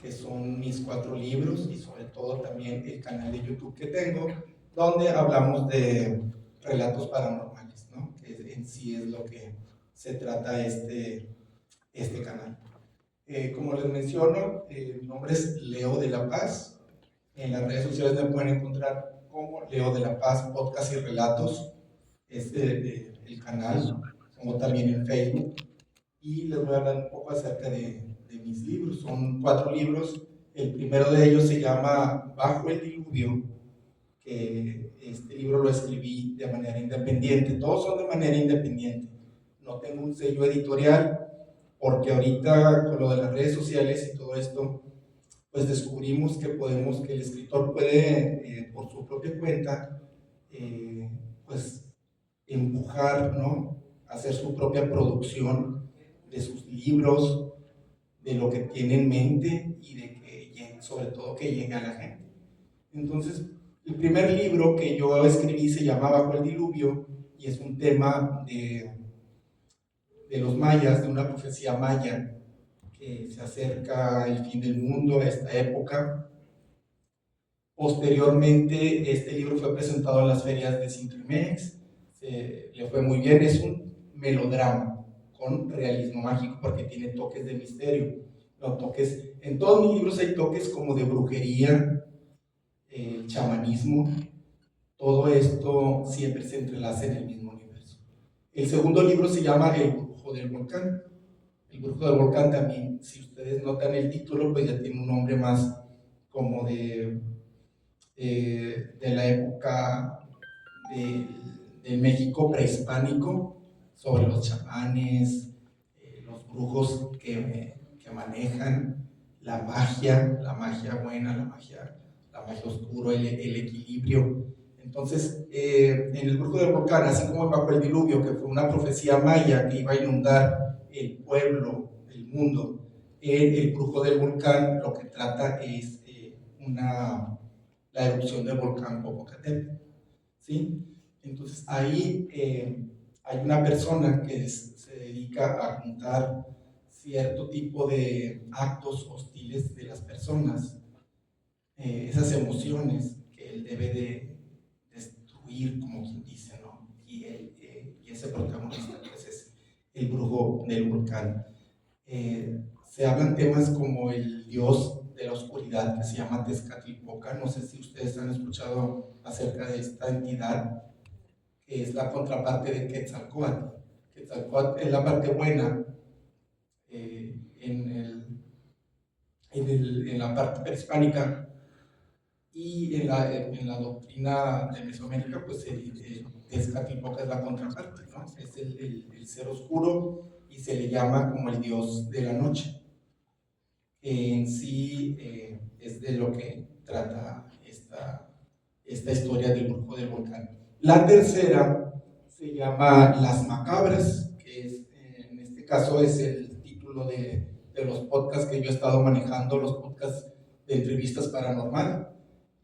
que son mis 4 libros y sobre todo también el canal de YouTube que tengo, donde hablamos de relatos paranormales, ¿no? Que en sí es lo que se trata este canal. Como les menciono, mi nombre es Leo de la Paz. En las redes sociales me pueden encontrar como Leo de la Paz, Podcast y Relatos, el canal, como también en Facebook. Y les voy a hablar un poco acerca de mis libros. Son 4 libros. El primero de ellos se llama Bajo el Diluvio, que este libro lo escribí de manera independiente. Todos son de manera independiente. No tengo un sello editorial, porque ahorita con lo de las redes sociales y todo esto, pues descubrimos que el escritor puede, por su propia cuenta, pues empujar, ¿no? Hacer su propia producción de sus libros, de lo que tiene en mente y de que llegue, sobre todo que llegue a la gente. Entonces, el primer libro que yo escribí se llama Bajo el Diluvio y es un tema de los mayas, de una profecía maya, que se acerca el fin del mundo a esta época. Posteriormente, este libro fue presentado en las ferias de Cintrimex, le fue muy bien. Es un melodrama con realismo mágico porque tiene toques de misterio. No, toques, en todos mis libros hay toques como de brujería, chamanismo. Todo esto siempre se entrelaza en el mismo universo. El segundo libro se llama El Brujo del Volcán. El Brujo del Volcán también, si ustedes notan el título, pues ya tiene un nombre más como de la época del México prehispánico, sobre los chamanes, los brujos que manejan la magia buena, la magia oscura, el equilibrio. Entonces, en el Brujo del Volcán, así como Bajo el Diluvio, que fue una profecía maya que iba a inundar el pueblo, el mundo, el Brujo del Volcán lo que trata es la erupción del volcán Popocatépetl, ¿sí? Entonces ahí hay una persona que se dedica a juntar cierto tipo de actos hostiles de las personas, esas emociones que él debe de destruir, como quien dice, ¿no? Y ese protagonista pues es el brujo del volcán. Se hablan temas como el dios de la oscuridad, que se llama Tezcatlipoca. No sé si ustedes han escuchado acerca de esta entidad, que es la contraparte de Quetzalcóatl. Quetzalcóatl es la parte buena en la parte prehispánica, y en la doctrina de Mesoamérica, pues Tezcatlipoca es la contraparte, ¿no? Es el ser oscuro y se le llama como el dios de la noche. En sí es de lo que trata esta historia del Brujo del Volcán. La tercera se llama Las Macabras, que es, en este caso es el título de los podcasts que yo he estado manejando, los podcasts de entrevistas paranormal.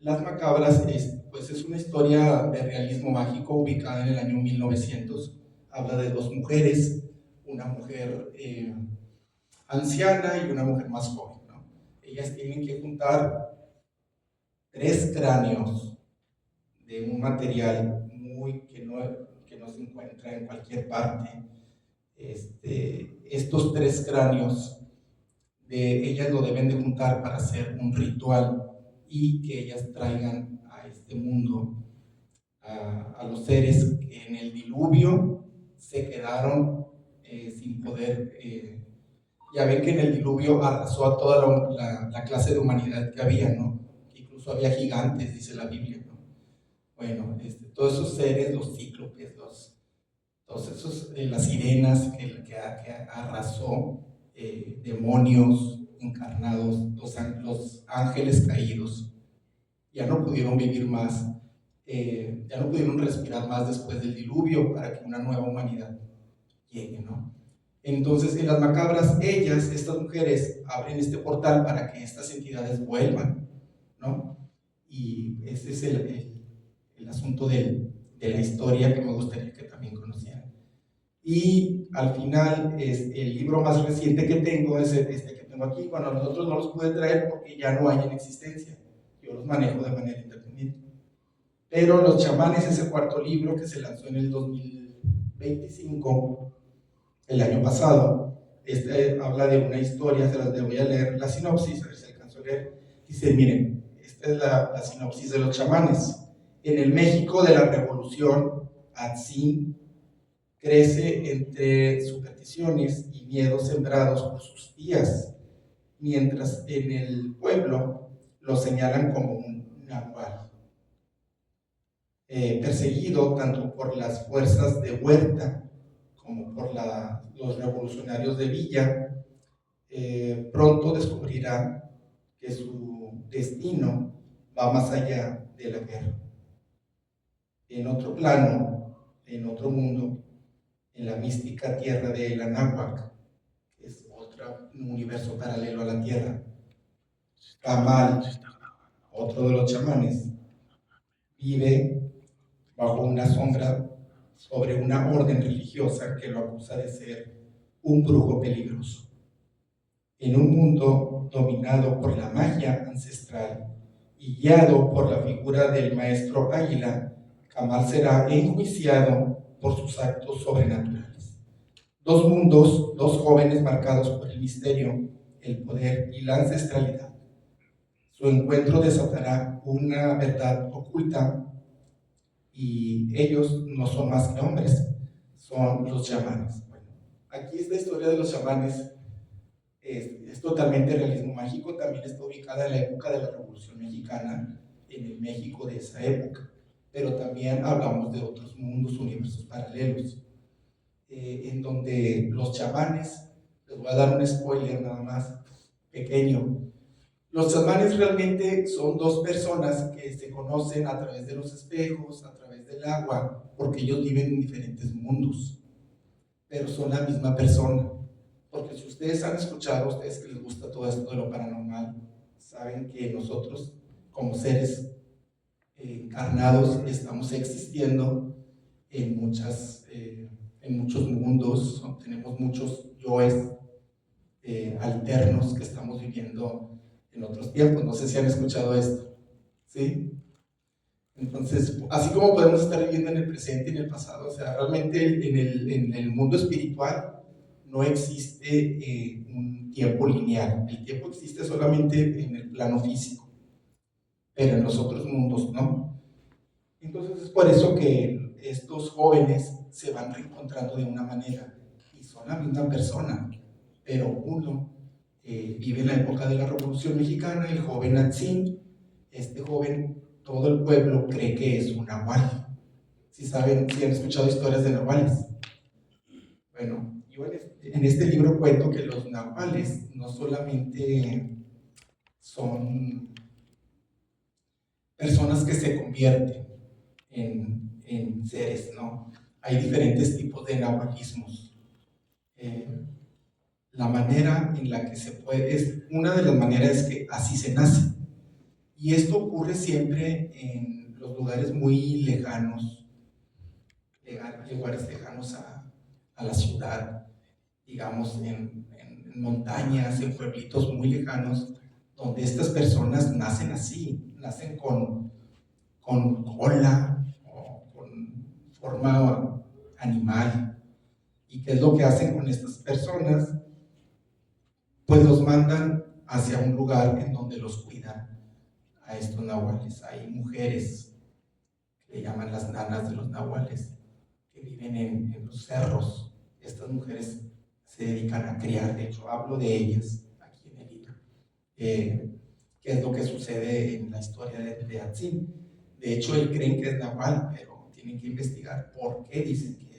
Las Macabras es una historia de realismo mágico ubicada en el año 1900. Habla de 2 mujeres, una mujer anciana y una mujer más joven, ¿no? Ellas tienen que juntar 3 cráneos de un material que no se encuentra en cualquier parte. Estos 3 cráneos ellas lo deben de juntar para hacer un ritual y que ellas traigan a este mundo a los seres que en el diluvio se quedaron sin poder. Ya ven que en el diluvio arrasó a toda la clase de humanidad que había, ¿no? Incluso había gigantes, dice la Biblia, ¿no? Bueno, todos esos seres, los cíclopes, todos esos, las sirenas que arrasó, demonios encarnados, los ángeles caídos, ya no pudieron vivir más, ya no pudieron respirar más después del diluvio para que una nueva humanidad llegue, ¿no? Entonces, en Las Macabras, estas mujeres, abren este portal para que estas entidades vuelvan, ¿no? Y ese es el asunto de la historia que me gustaría que también conocieran. Y al final, el libro más reciente que tengo es este que tengo tengo aquí. Bueno, los otros no los pude traer porque ya no hay en existencia. Yo los manejo de manera independiente. Pero Los Chamanes, ese cuarto libro que se lanzó en el 2025, el año pasado, habla de una historia, se las voy a leer la sinopsis, a ver si alcanzo a leer. Dice, miren, esta es la sinopsis de Los Chamanes. En el México de la Revolución, Atzin crece entre supersticiones y miedos sembrados por sus tías, mientras en el pueblo lo señalan como un nahual. Perseguido tanto por las fuerzas de Huerta como por los revolucionarios de Villa, pronto descubrirá que su destino va más allá de la guerra. En otro plano, en otro mundo, en la mística tierra de El Anáhuac, que es otro universo paralelo a la Tierra, Camal, otro de los chamanes, vive bajo una sombra sobre una orden religiosa que lo acusa de ser un brujo peligroso. En un mundo dominado por la magia ancestral y guiado por la figura del maestro Águila, Camal será enjuiciado por sus actos sobrenaturales. Dos mundos, dos jóvenes marcados por el misterio, el poder y la ancestralidad. Su encuentro desatará una verdad oculta y ellos no son más que hombres, son los chamanes. Bueno, aquí esta historia de los chamanes es totalmente realismo mágico, también está ubicada en la época de la Revolución Mexicana, en el México de esa época, pero también hablamos de otros mundos, universos paralelos, en donde los chamanes, les voy a dar un spoiler nada más pequeño. Los chamanes realmente son dos personas que se conocen a través de los espejos, a través del agua, porque ellos viven en diferentes mundos, pero son la misma persona. Porque si ustedes han escuchado, ustedes que les gusta todo esto de lo paranormal, saben que nosotros como seres encarnados estamos existiendo en muchos mundos, tenemos muchos yoes alternos que estamos viviendo en otros tiempos. No sé si han escuchado esto, ¿sí? Entonces, así como podemos estar viviendo en el presente y en el pasado, o sea, realmente en el mundo espiritual no existe un tiempo lineal. El tiempo existe solamente en el plano físico, pero en los otros mundos no. Entonces es por eso que estos jóvenes se van reencontrando de una manera y son la misma persona, pero uno vive en la época de la Revolución Mexicana, el joven Atzin. Este joven, todo el pueblo cree que es un nahual. Si saben, si han escuchado historias de nahuales. Bueno, yo en este libro cuento que los nahuales no solamente son personas que se convierten en seres, ¿no? Hay diferentes tipos de nahualismos. La manera en la que se puede, una de las maneras es que así se nace. Y esto ocurre siempre en los lugares muy lejanos, lugares lejanos a la ciudad, digamos, en montañas, en pueblitos muy lejanos, donde estas personas nacen así, nacen con cola o con forma animal. ¿Y qué es lo que hacen con estas personas? Pues los mandan hacia un lugar en donde los cuidan a estos nahuales. Hay mujeres que le llaman las nanas de los nahuales, que viven en los cerros. Estas mujeres se dedican a criar, de hecho hablo de ellas aquí en el libro. ¿Qué es lo que sucede en la historia de Atzin? De hecho, él creen que es nahual, pero tienen que investigar por qué dicen que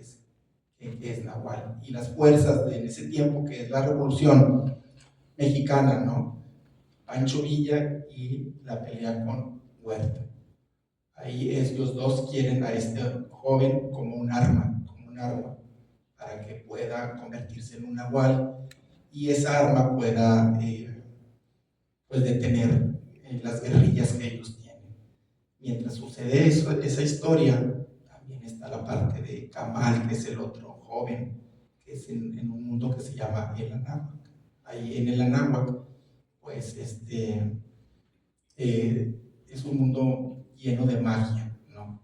es nahual. Y las fuerzas en ese tiempo, que es la Revolución Mexicana, ¿no? Pancho Villa y la pelea con Huerta. Ahí ellos dos quieren a este joven como un arma, para que pueda convertirse en un nahual y esa arma pueda pues detener las guerrillas que ellos tienen. Mientras sucede eso, esa historia, también está la parte de Camal, que es el otro joven, que es en un mundo que se llama El Anáhuac. ahí en el Anáhuac, pues es un mundo lleno de magia, ¿no?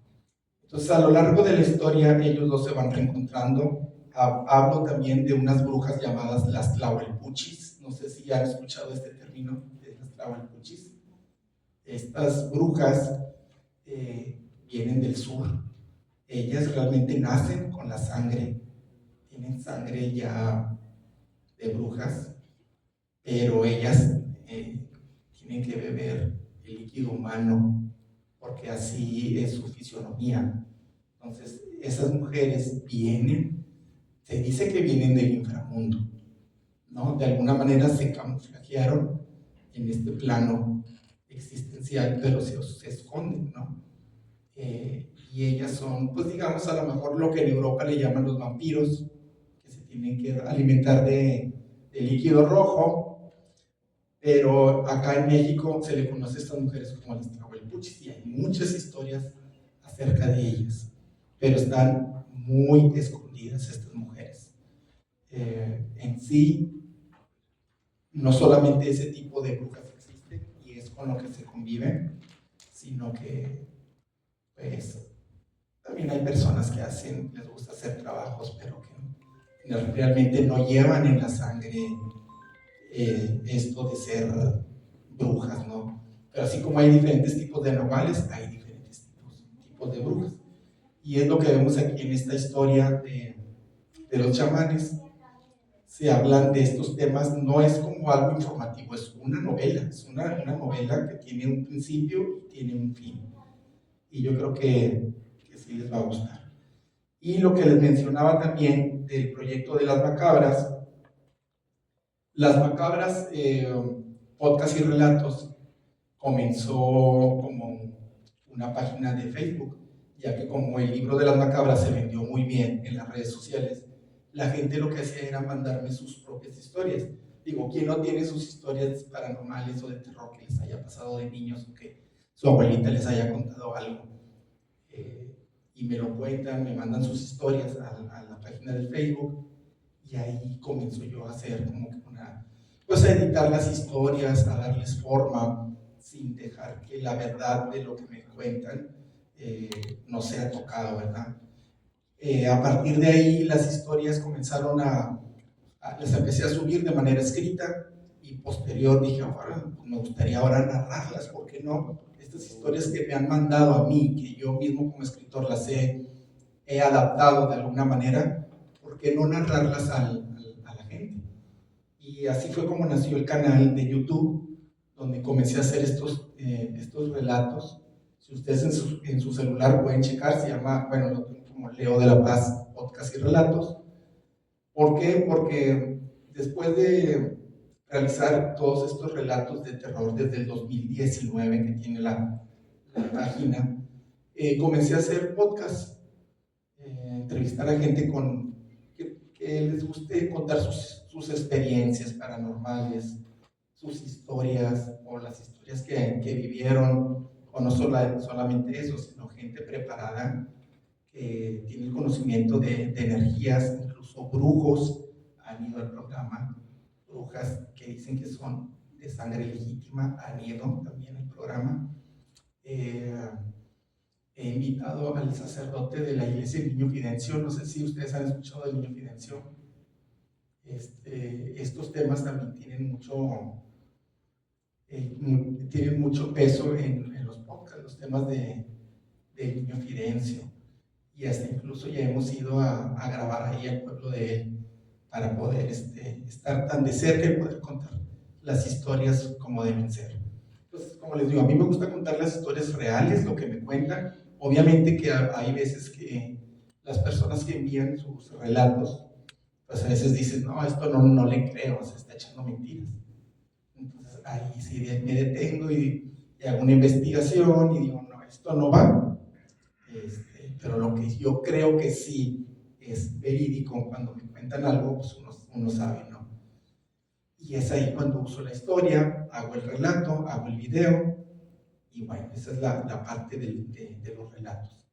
Entonces, a lo largo de la historia, ellos dos se van reencontrando. Hablo también de unas brujas llamadas las Tlahuelpuchis. No sé si han escuchado este término de las Tlahuelpuchis. Estas brujas vienen del sur. Ellas realmente nacen con la sangre, tienen sangre ya de brujas, pero ellas tienen que beber el líquido humano porque así es su fisionomía. Entonces, esas mujeres vienen, se dice que vienen del inframundo, ¿no? De alguna manera se camuflajearon en este plano existencial, pero se esconden, ¿no? Y ellas son, pues digamos, a lo mejor lo que en Europa le llaman los vampiros, que se tienen que alimentar de líquido rojo, pero acá en México se le conoce a estas mujeres como las Tlahuelpuchis y hay muchas historias acerca de ellas, pero están muy escondidas estas mujeres. En sí, no solamente ese tipo de brujas existen y es con lo que se convive, sino que pues también hay personas que les gusta hacer trabajos, pero que realmente no llevan en la sangre esto de ser brujas, ¿no? Pero así como hay diferentes tipos de anomales, hay diferentes tipos de brujas. Y es lo que vemos aquí en esta historia de los chamanes. Se hablan de estos temas, no es como algo informativo, es una novela, es una novela que tiene un principio y tiene un fin. Y yo creo que sí les va a gustar. Y lo que les mencionaba también del proyecto de las macabras, podcast y relatos, comenzó como una página de Facebook, ya que como el libro de las macabras se vendió muy bien en las redes sociales, la gente lo que hacía era mandarme sus propias historias. Digo, ¿quién no tiene sus historias paranormales o de terror que les haya pasado de niños o que su abuelita les haya contado algo? Y me lo cuentan, me mandan sus historias a la página del Facebook y ahí comienzo yo a hacer como que pues a editar las historias, a darles forma, sin dejar que la verdad de lo que me cuentan no sea tocado, ¿verdad? A partir de ahí las historias comenzaron les empecé a subir de manera escrita y posterior dije, ahora pues me gustaría ahora narrarlas, ¿por qué no? Estas historias que me han mandado a mí, que yo mismo como escritor las he adaptado de alguna manera, ¿por qué no narrarlas a la gente? Y así fue como nació el canal de YouTube, donde comencé a hacer estos relatos. Si ustedes en su celular pueden checar, se llama, bueno, lo tengo como Leo de la Paz, podcast y relatos. ¿Por qué? Porque después de realizar todos estos relatos de terror desde el 2019 que tiene la página, comencé a hacer podcast, entrevistar a gente que les guste contar sus experiencias paranormales, sus historias o las historias que vivieron, o no solamente eso, sino gente preparada que tiene el conocimiento de energías, incluso brujos han ido al programa, brujas que dicen que son de sangre legítima han ido también al programa. He invitado al sacerdote de la iglesia del Niño Fidencio, no sé si ustedes han escuchado del Niño Fidencio. Estos temas también tienen mucho peso en los podcasts, los temas del Niño Fidencio. Y hasta incluso ya hemos ido a grabar ahí al pueblo de él para poder estar tan de cerca y poder contar las historias como deben ser. Entonces, como les digo, a mí me gusta contar las historias reales, lo que me cuentan. Obviamente que hay veces que las personas que envían sus relatos, pues a veces dicen, no, esto no le creo, se está echando mentiras. Entonces ahí sí me detengo y hago una investigación y digo, no, esto no va. Pero lo que yo creo que sí es verídico, cuando me cuentan algo, pues uno sabe, ¿no? Y es ahí cuando uso la historia, hago el relato, hago el video, y bueno, esa es la parte de los relatos.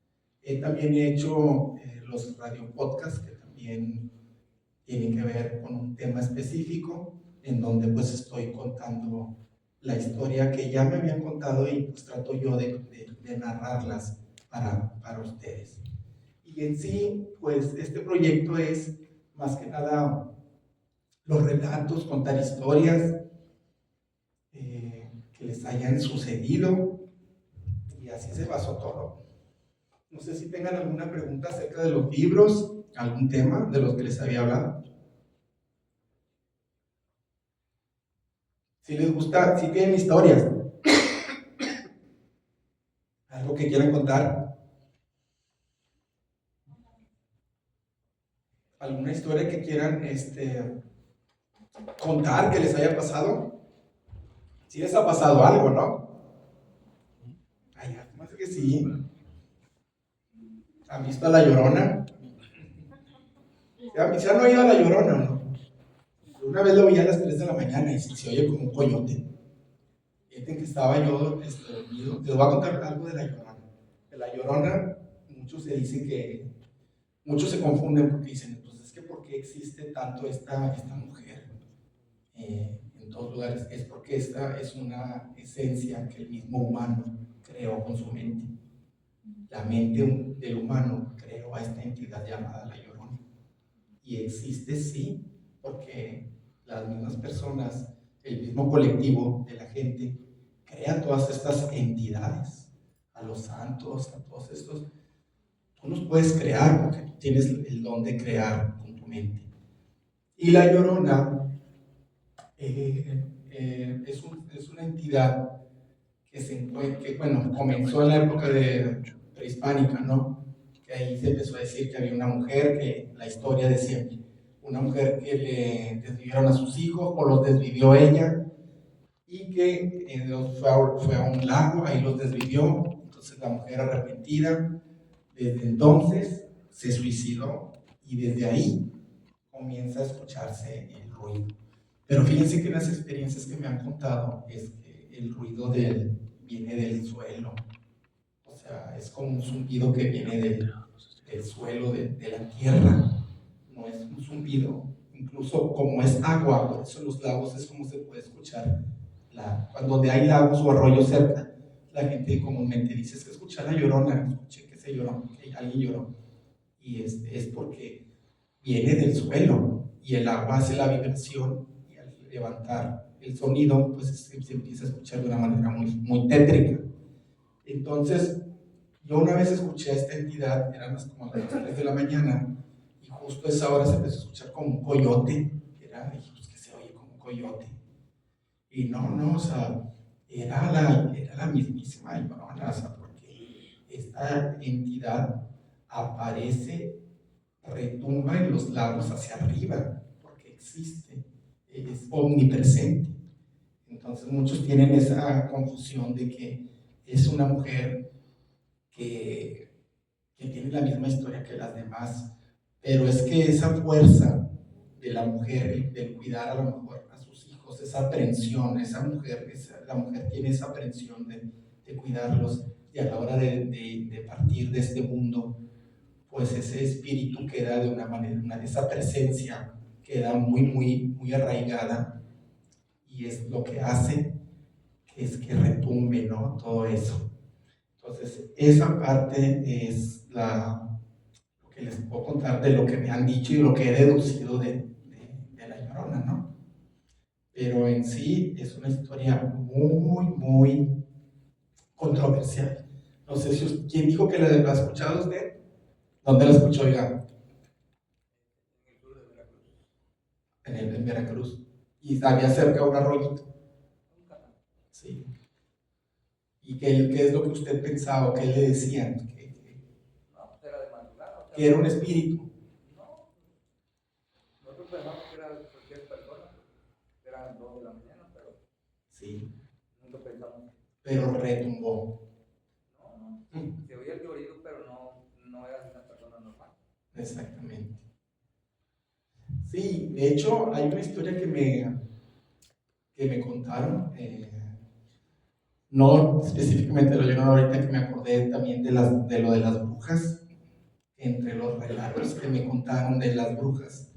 También he hecho los radio podcasts, que también tienen que ver con un tema específico, en donde pues estoy contando la historia que ya me habían contado y pues trato yo de narrarlas para ustedes. Y en sí, pues este proyecto es más que nada los relatos, contar historias que les hayan sucedido, y así se basó todo. No sé si tengan alguna pregunta acerca de los libros, algún tema de los que les había hablado. Si les gusta, si tienen historias, algo que quieran contar, alguna historia que quieran contar que les haya pasado. Si les ha pasado algo, ¿no? Ay, más que sí. ¿Han visto a La Llorona? ¿Se han oído a La Llorona, no? Una vez lo vi a las 3 de la mañana y se oye como un coyote. Fíjate que estaba yo dormido. Les voy a contar algo de La Llorona. De La Llorona, muchos se confunden porque dicen, pues es que ¿por qué existe tanto esta mujer en todos lugares? Es porque esta es una esencia que el mismo humano creó con su mente. La mente del humano creó a esta entidad llamada La Llorona. Y existe sí, porque las mismas personas, el mismo colectivo de la gente, crea todas estas entidades, a los santos, a todos estos. Tú los puedes crear porque tú tienes el don de crear con tu mente. Y La Llorona es una entidad que bueno, comenzó en la época prehispánica, ¿no? Que ahí se empezó a decir que había una mujer, que la historia decía, una mujer que le desvivieron a sus hijos o los desvivió ella, y que fue a un lago, ahí los desvivió. Entonces la mujer arrepentida, desde entonces se suicidó, y desde ahí comienza a escucharse el ruido. Pero fíjense que las experiencias que me han contado es que el ruido viene del suelo. O sea, es como un zumbido que viene del suelo, de la tierra. No es un zumbido, incluso como es agua, por eso en los lagos es como se puede escuchar. Cuando hay lagos o arroyos cerca, la gente comúnmente dice, es que escucha La Llorona, escuché que se lloró, que alguien lloró. Y es porque viene del suelo, y el agua hace la vibración, y al levantar el sonido, pues se empieza a escuchar de una manera muy, muy tétrica. Entonces, yo una vez escuché a esta entidad, eran como las 3 de la mañana, y justo a esa hora se empezó a escuchar como un coyote. Dije, pues que se oye como un coyote. Y no, o sea, era la mismísima Llorona, o sea, porque esta entidad aparece, retumba en los lados hacia arriba, porque existe, es omnipresente. Entonces muchos tienen esa confusión de que es una mujer que tiene la misma historia que las demás, pero es que esa fuerza de la mujer, del cuidar a lo mejor a sus hijos, esa aprensión, la mujer tiene esa aprensión de cuidarlos, y a la hora de partir de este mundo, pues ese espíritu queda de una manera, esa presencia queda muy, muy, muy arraigada, y es lo que hace que retumbe, ¿no? Todo eso. Entonces, esa parte es lo que les puedo contar de lo que me han dicho y lo que he deducido de La Llorona, ¿no? Pero en sí es una historia muy, muy controversial. No sé si ¿quién dijo que la ha escuchado usted? ¿Dónde la escuchó, oiga? En Veracruz. Y había cerca un arroyito. Sí. ¿Y qué es lo que usted pensaba? ¿Qué le decían? Que era un espíritu. No, nosotros pensamos que era cualquier persona, eran 2 de la mañana, pero sí, nunca pensamos. Pero retumbó. No, se oía el llorido, pero no era una persona normal. Exactamente. Sí, de hecho hay una historia que me contaron, no específicamente de La Llorona, ahorita que me acordé también de lo de las brujas. Entre los relatos que me contaron de las brujas,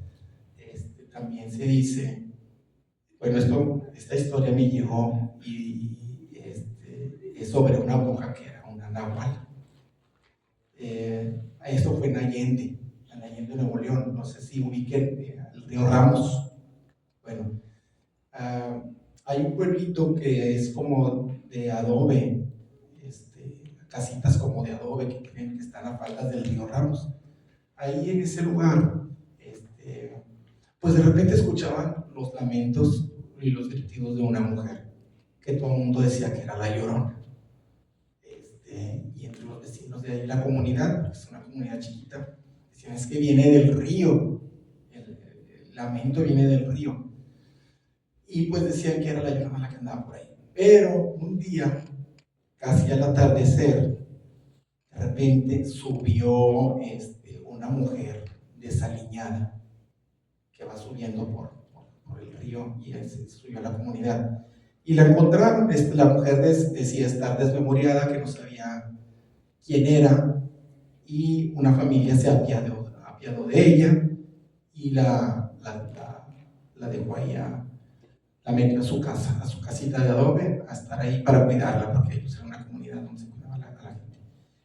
también se dice Bueno, esta historia me llegó es sobre una bruja que era una náhuatl. Esto fue en Allende, Nuevo León. No sé si ubiquen el río Ramos. Bueno, ah, hay un pueblito que es como de adobe, casitas como de adobe que creen que están a faldas del río Ramos. Ahí en ese lugar, pues de repente escuchaban los lamentos y los gritidos de una mujer que todo el mundo decía que era la Llorona. Y entre los vecinos de ahí, la comunidad, porque es una comunidad chiquita, decían es que viene del río, el lamento viene del río. Y pues decían que era la Llorona la que andaba por ahí. Pero un día, casi al atardecer, de repente subió una mujer desaliñada que va subiendo por el río y se subió a la comunidad. Y la encontraron, la mujer decía estar desmemoriada, que no sabía quién era, y una familia se apiadó de ella y la dejó ahí, la metió a su casa, a su casita de adobe, a estar ahí para cuidarla, porque ellos eran una comunidad donde se cuidaba a la gente.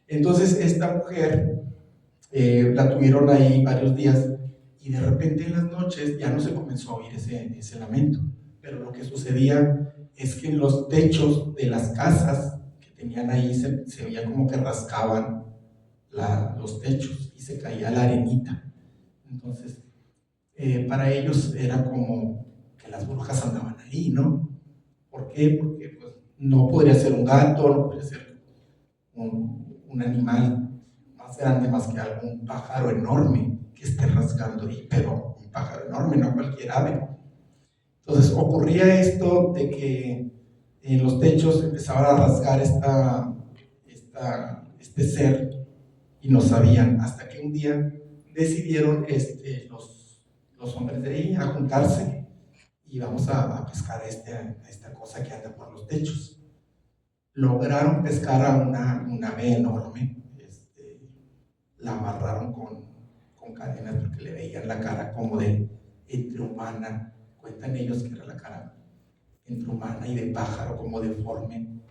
Entonces esta mujer la tuvieron ahí varios días y de repente en las noches ya no se comenzó a oír ese lamento, pero lo que sucedía es que en los techos de las casas que tenían ahí se veía como que rascaban los techos y se caía la arenita. Entonces, para ellos era como que las brujas andaban ahí, ¿no? ¿Por qué? Porque pues, no podría ser un gato, no podría ser un animal más grande, más que algún pájaro enorme que esté rasgando ahí, pero un pájaro enorme, no cualquier ave. Entonces ocurría esto de que en los techos empezaban a rasgar este ser y no sabían, hasta que un día decidieron los hombres de ahí a juntarse y vamos a pescar a esta cosa que anda por los techos. Lograron pescar a una ave enorme, la amarraron con cadenas porque le veían la cara como de entre humana, cuentan ellos que era la cara entre humana y de pájaro, como deforme,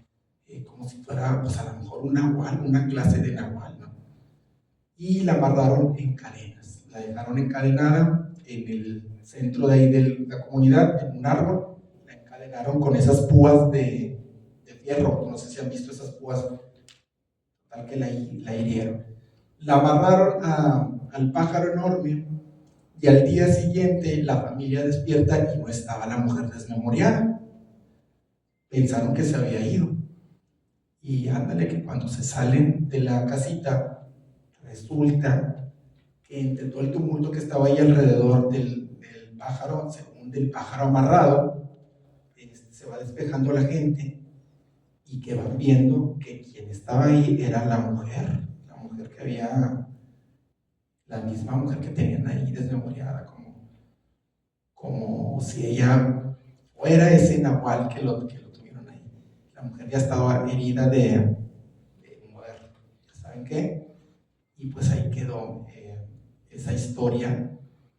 como si fuera pues a lo mejor un nahual, una clase de nahual, ¿no? Y la amarraron en cadenas, la dejaron encadenada en el centro de ahí de la comunidad, en un árbol, la encadenaron con esas púas de fierro, no sé si han visto esas púas, tal que la hirieron. La amarraron al pájaro enorme y al día siguiente la familia despierta y no estaba la mujer desmemoriada. Pensaron que se había ido. Y ándale que cuando se salen de la casita, resulta que entre todo el tumulto que estaba ahí alrededor del pájaro, según del pájaro amarrado, se va despejando la gente y que van viendo que quien estaba ahí era la mujer que había, la misma mujer que tenían ahí desmemoriada, como si ella fuera ese nahual que lo tuvieron ahí. La mujer ya estaba herida de muerte, ¿saben qué? Y pues ahí quedó esa historia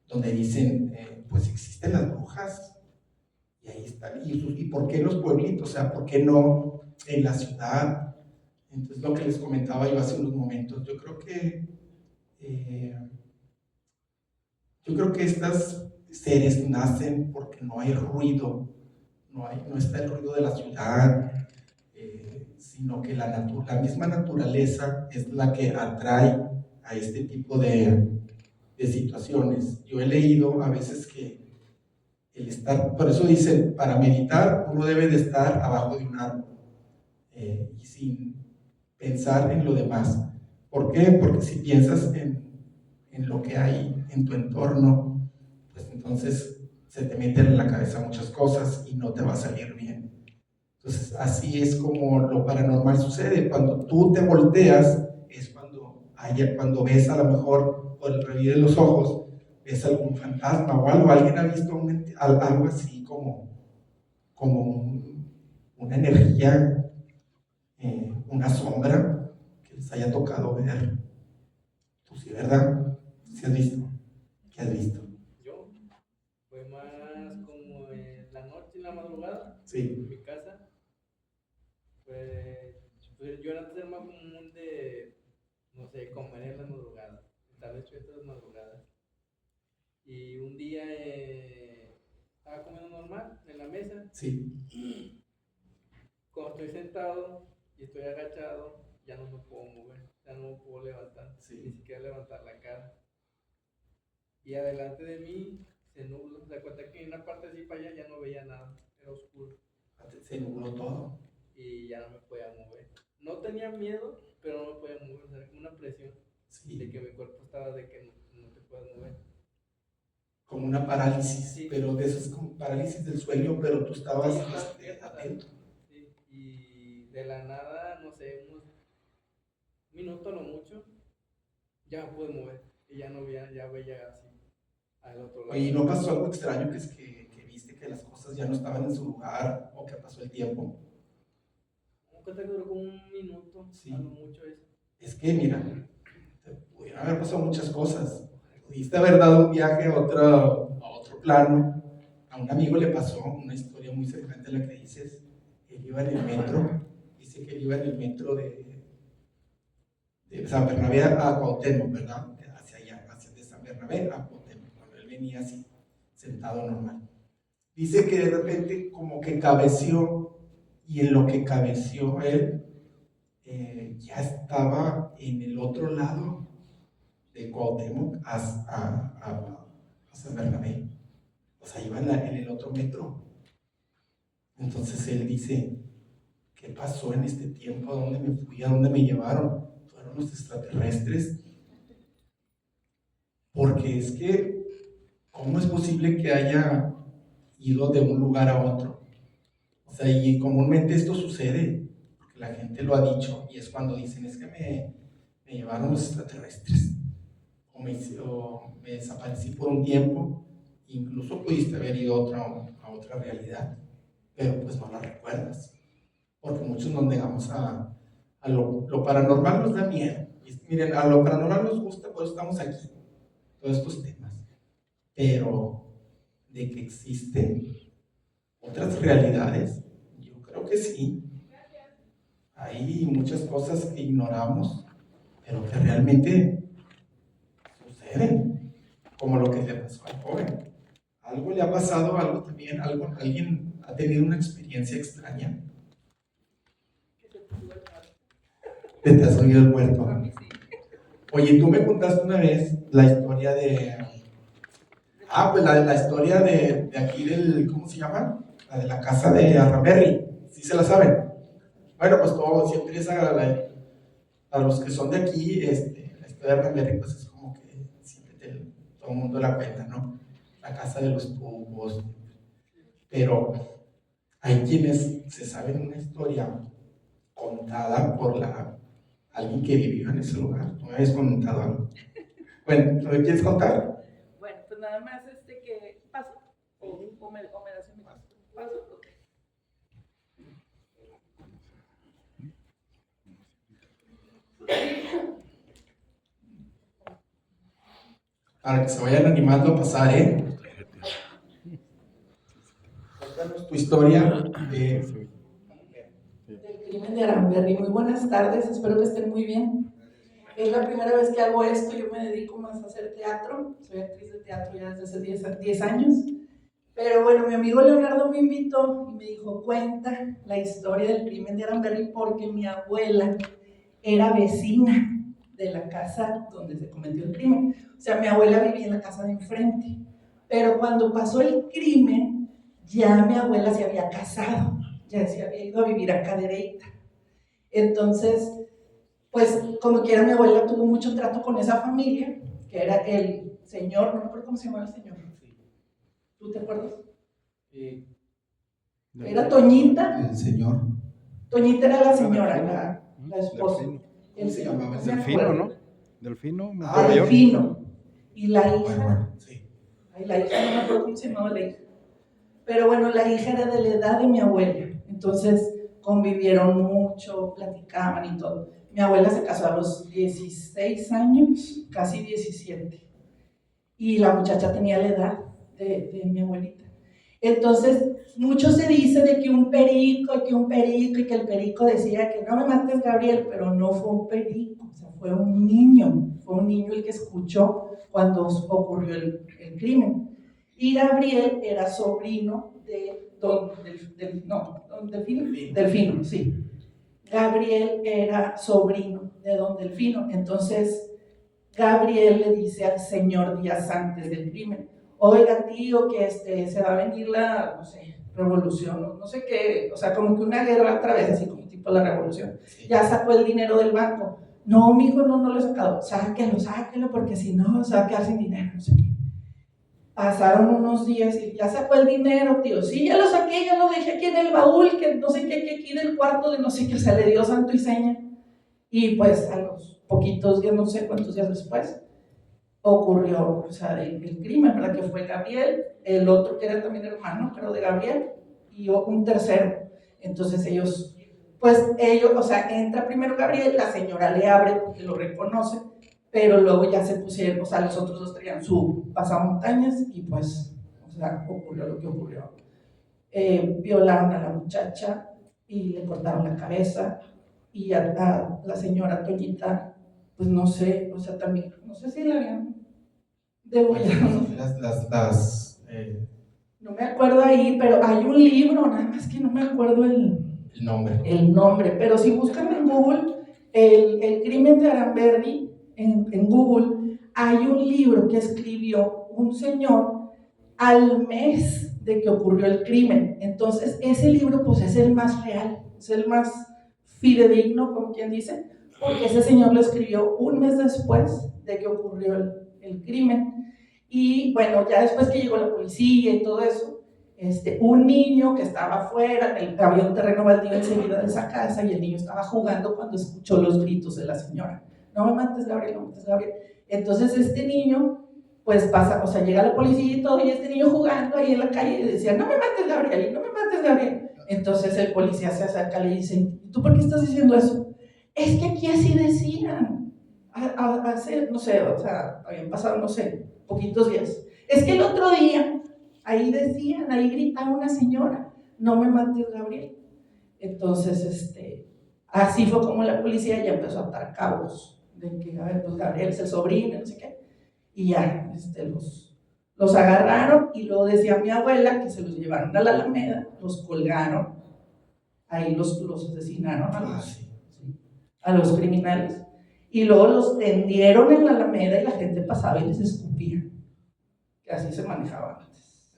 donde dicen, pues existen las brujas, y ahí están. ¿Y por qué los pueblitos? O sea, ¿por qué no en la ciudad? Entonces, lo que les comentaba yo hace unos momentos, eh, yo creo que estas seres nacen porque no hay ruido, no está el ruido de la ciudad, sino que la misma naturaleza es la que atrae a este tipo de situaciones. Yo he leído a veces que el estar, por eso dicen, para meditar uno debe de estar abajo de un árbol y sin pensar en lo demás. ¿Por qué? Porque si piensas en lo que hay en tu entorno, pues entonces se te meten en la cabeza muchas cosas y no te va a salir bien. Entonces así es como lo paranormal sucede. Cuando tú te volteas es cuando ves a lo mejor por el rabillo de los ojos, ves algún fantasma o algo. ¿Alguien ha visto algo así como una energía, una sombra que les haya tocado ver? Tú sí, ¿verdad? ¿Sí has visto? ¿Qué has visto? Yo fue más como en la noche. Sí. en mi casa, pues yo antes era más común de, no sé, comer en las madrugadas, estar despierto en las madrugadas. Y un día estaba comiendo normal en la mesa. Sí. Cuando estoy sentado y estoy agachado, ya no me puedo mover, ya no me puedo levantar, Sí. ni siquiera levantar la cara. Y adelante de mí se nubla, se da cuenta que en una parte así para allá ya no veía nada, era oscuro. Se nubló todo. Y ya no me podía mover. No tenía miedo, pero no me podía mover, o sea, era como una presión Sí. de que mi cuerpo estaba de que no te puedes mover. Como una parálisis, Sí. pero de eso es como parálisis del sueño, pero tú estabas Sí, atento. Sí, y de la nada, no sé, unos minutos a lo mucho, ya me pude mover. Y ya no veía, ya veía así al otro lado. Oye, ¿y no pasó algo extraño que es que viste que las cosas ya no estaban en su lugar o que pasó el tiempo? Cuenta que duró como un minuto, Sí. a lo mucho eso. Es que, mira, te pudieron haber pasado muchas cosas. Pudiste haber dado un viaje a otro plano. A un amigo le pasó una historia muy semejante a la que dices. Él iba en el metro, dice que él iba en el metro de San Bernabé a Cuauhtémoc, ¿verdad? Hacia allá, de San Bernabé a Cuauhtémoc. Cuando él venía así, sentado normal. Dice que de repente como que cabeció, y en lo que cabeció él, ya estaba en el otro lado de Cuauhtémoc a San Bernabé. O sea, iba en el otro metro. Entonces él dice, ¿qué pasó en este tiempo? ¿A dónde me fui? ¿A dónde me llevaron? ¿Fueron los extraterrestres? Porque es que, ¿cómo es posible que haya ido de un lugar a otro? O sea, y comúnmente esto sucede, porque la gente lo ha dicho, y es cuando dicen, es que me llevaron los extraterrestres, o me desaparecí por un tiempo, incluso pudiste haber ido a otra realidad, pero pues no la recuerdas, porque muchos nos negamos a lo paranormal nos da miedo. Y miren, a lo paranormal nos gusta, por eso estamos aquí, todos estos temas, pero de que existen otras realidades, yo creo que sí. Hay muchas cosas que ignoramos, pero que realmente suceden, como lo que le pasó al joven. Algo le ha pasado, algo también, alguien ha tenido una experiencia extraña. ¿Te has oído el muerto? A mí sí. Oye, tú me contaste una vez la historia de... pues la historia de aquí del... ¿Cómo se llama? La de la casa de Arramberry. ¿Sí se la saben? Bueno, pues todo, siempre a los que son de aquí, la historia de Arramberry, pues es como que siempre todo el mundo la cuenta, ¿no? La casa de los tubos. Pero hay quienes se saben una historia contada por alguien que vivió en ese lugar. ¿Tú me habías comentado algo? Bueno, ¿lo quieres contar? Bueno, pues nada más que paso o me das un minuto. ¿Paso? Ok. Para que se vayan animando a pasar, ¿eh? Cuéntanos tu historia Del crimen de Arramberry. Muy buenas tardes, espero que estén muy bien. Es la primera vez que hago esto, yo me dedico más a hacer teatro, soy actriz de teatro ya desde hace 10 años. Pero bueno, mi amigo Leonardo me invitó y me dijo, cuenta la historia del crimen de Arramberry porque mi abuela era vecina de la casa donde se cometió el crimen. O sea, mi abuela vivía en la casa de enfrente. Pero cuando pasó el crimen, ya mi abuela se había casado, ya se había ido a vivir a Cadereyta. Entonces, pues como quiera, mi abuela tuvo mucho trato con esa familia, que era el señor, no me acuerdo cómo se llamaba el señor. ¿Tú te acuerdas? Era Toñita. el señor. Toñita era la señora, la esposa. ¿Cómo se llamaba? Delfino, ¿no? Delfino. Delfino. Y la hija. Bueno, sí. Ay, la hija, no me acuerdo cómo se llamaba la hija. Pero bueno, la hija era de la edad de mi abuela. Entonces convivieron mucho, platicaban y todo. Mi abuela se casó a los 16 años, casi 17. Y la muchacha tenía la edad de mi abuelita. Entonces, mucho se dice de que un perico, y que el perico decía que no me mates, Gabriel, pero no fue un perico, o sea, fue un niño el que escuchó cuando ocurrió el crimen. Y Gabriel era sobrino de Delfino, sí. Gabriel era sobrino de don Delfino. Entonces, Gabriel le dice al señor días antes del crimen: oiga, tío, que se va a venir la, no sé, revolución, no sé qué, o sea, como que una guerra otra vez, así como tipo la revolución. Ya sacó el dinero del banco. No, mijo, no lo he sacado. Sáquelo, porque si no, se va a quedar sin dinero, no sé qué. Pasaron unos días y ya sacó el dinero, tío. Sí, ya lo saqué, ya lo dejé aquí en el baúl, que no sé qué, que aquí del cuarto de no sé qué, se le dio santo y seña. Y pues a los poquitos días, no sé cuántos días después, ocurrió, o sea, el crimen, ¿verdad? Que fue Gabriel, el otro que era también hermano, creo, de Gabriel, y un tercero. Entonces ellos, o sea, entra primero Gabriel, la señora le abre porque lo reconoce, pero luego ya se pusieron, o sea, los otros dos traían su pasamontañas y pues, o sea, ocurrió lo que ocurrió. Violaron a la muchacha y le cortaron la cabeza, y a la señora Toñita, pues no sé, o sea, también, no sé si la habían degollado. No me acuerdo ahí, pero hay un libro, nada más que no me acuerdo el nombre, pero si buscan en Google el crimen de Aramberri, en Google, hay un libro que escribió un señor al mes de que ocurrió el crimen. Entonces, ese libro pues es el más real, es el más fidedigno, como quien dice, porque ese señor lo escribió un mes después de que ocurrió el crimen. Y bueno, ya después que llegó la policía y todo eso, un niño que estaba afuera, había un terreno baldío enseguida de esa casa, y el niño estaba jugando cuando escuchó los gritos de la señora: no me mates, Gabriel, no me mates, Gabriel. Entonces este niño pues pasa, o sea, llega la policía y todo, y este niño jugando ahí en la calle y decía: no me mates, Gabriel, no me mates, Gabriel. Entonces el policía se acerca y le dice: ¿tú por qué estás diciendo eso? Es que aquí así decían, hace, no sé, o sea, habían pasado, no sé, poquitos días. Es que el otro día, ahí decían, ahí gritaba una señora: no me mates, Gabriel. Entonces, así fue como la policía ya empezó a atar cabos, de que, a ver, pues Gabriel es el sobrino, no sé qué, y ya, los agarraron, y luego decía mi abuela que se los llevaron a la Alameda, los colgaron, ahí los asesinaron a los criminales, y luego los tendieron en la Alameda y la gente pasaba y les escupía, que así se manejaba antes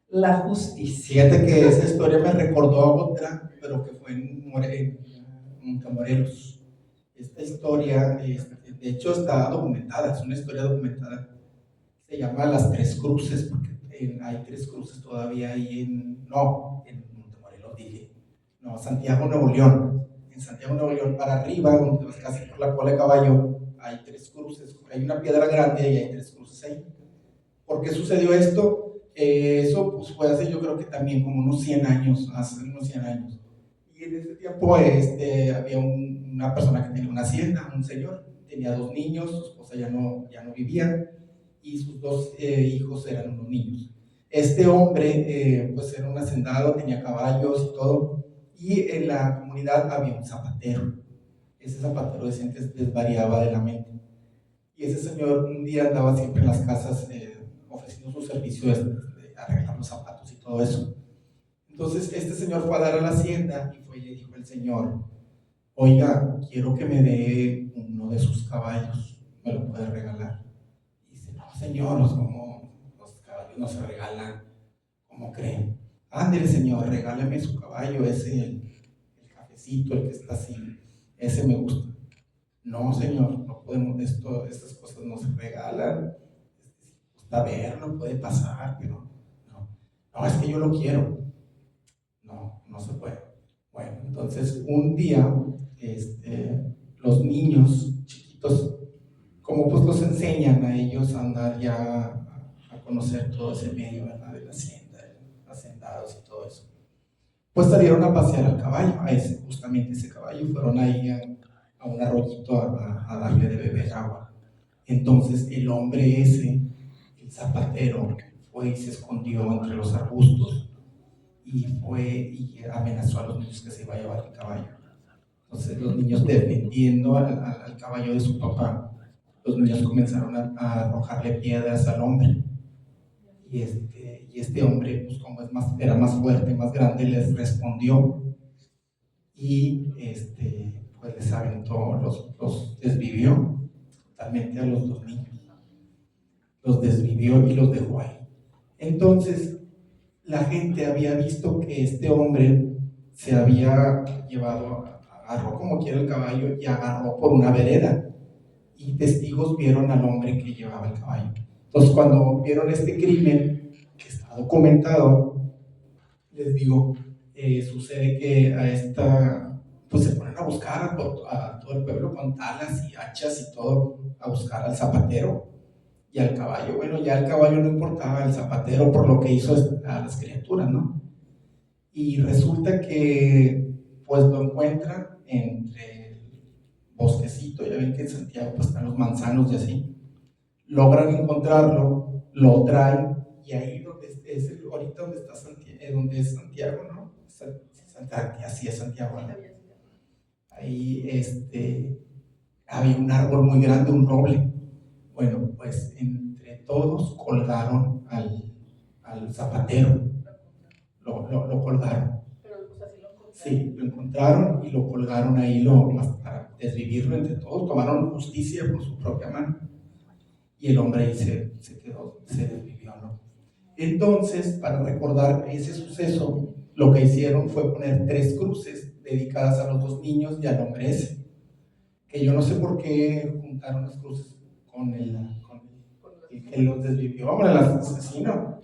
la justicia. Fíjate que esa historia me recordó a otra, pero que fue en Montemorelos. Esta historia, de hecho, está documentada, es una historia documentada. Se llama Las Tres Cruces, porque hay tres cruces todavía ahí en Montemorelos, dije. No, Santiago, Nuevo León. En Santiago, Nuevo León, para arriba, donde vas casi por la cola de caballo, hay tres cruces. Hay una piedra grande y hay tres cruces ahí. ¿Por qué sucedió esto? Eso pues, fue hace, yo creo que también como unos 100 años, hace unos 100 años. Y en ese tiempo había una persona que tenía una hacienda, un señor, tenía 2 niños, su esposa ya no vivía, y sus 2 hijos eran unos niños. Este hombre pues era un hacendado, tenía caballos y todo, y en la comunidad había un zapatero. Ese zapatero decían que desvariaba de la mente, y ese señor un día andaba siempre en las casas ofreciendo su servicio de arreglar los zapatos y todo eso. Entonces este señor fue a dar a la hacienda y fue y le dijo el señor: oiga, quiero que me dé uno de sus caballos, ¿me lo puede regalar? Y dice: no, señor, como los caballos no se regalan, ¿cómo creen? Ándele, señor, regáleme su caballo, ese, el cafecito, el que está así, ese me gusta. No, señor, no podemos, estas cosas no se regalan. Gusta verlo, puede pasar, pero no, es que yo lo quiero. No se puede. Bueno, entonces un día, los niños chiquitos, como pues los enseñan a ellos a andar ya a conocer todo ese medio, ¿verdad? De la hacienda, de hacendados y todo eso, pues salieron a pasear al caballo, justamente ese caballo, fueron ahí a un arroyito a darle de beber agua. Entonces el hombre ese, el zapatero, fue y se escondió entre los arbustos y amenazó a los niños que se iba a llevar el caballo. Entonces los niños, defendiendo al caballo de su papá, los niños comenzaron a arrojarle piedras al hombre. Y este hombre, pues como era más fuerte, más grande, les respondió y pues les aventó, los desvivió totalmente a los dos niños. Los desvivió y los dejó ahí. Entonces, la gente había visto que este hombre se había llevado, agarró como quiera el caballo y agarró por una vereda. Y testigos vieron al hombre que llevaba el caballo. Entonces, cuando vieron este crimen, que está documentado, les digo, sucede que pues se ponen a buscar a todo el pueblo con talas y hachas y todo, a buscar al zapatero y al caballo. Bueno, ya el caballo no importaba, el zapatero por lo que hizo a las criaturas, ¿no? Y resulta que pues lo encuentran entre el bosquecito, ya ven que en Santiago pues están los manzanos y así. Logran encontrarlo, lo traen y ahí donde ahorita donde está donde es Santiago, ¿no? Así es Santiago, ¿no? Ahí había un árbol muy grande, un roble. Bueno, pues entre todos colgaron al zapatero, lo colgaron. Sí, lo encontraron y lo colgaron ahí para desvivirlo entre todos. Tomaron justicia por su propia mano y el hombre ahí se desvivió, ¿no? Entonces, para recordar ese suceso, lo que hicieron fue poner 3 cruces dedicadas a los 2 niños y al hombre ese, que yo no sé por qué juntaron las cruces con el que los desvivió, con el asesino.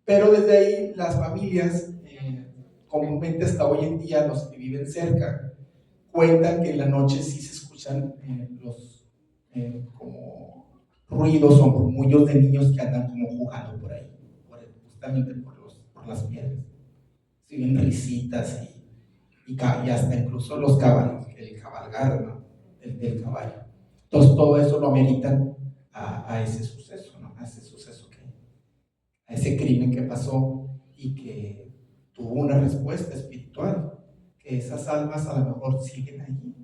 Pero desde ahí las familias, comúnmente hasta hoy en día, los que viven cerca, cuentan que en la noche sí se escuchan como ruidos o murmullos de niños que andan como jugando por ahí, justamente por las piedras. Se ven risitas y hasta incluso el cabalgar, ¿no? del caballo. Entonces todo eso lo ameritan a ese suceso, ¿no? A ese crimen que pasó y que tuvo una respuesta espiritual, que esas almas a lo mejor siguen allí.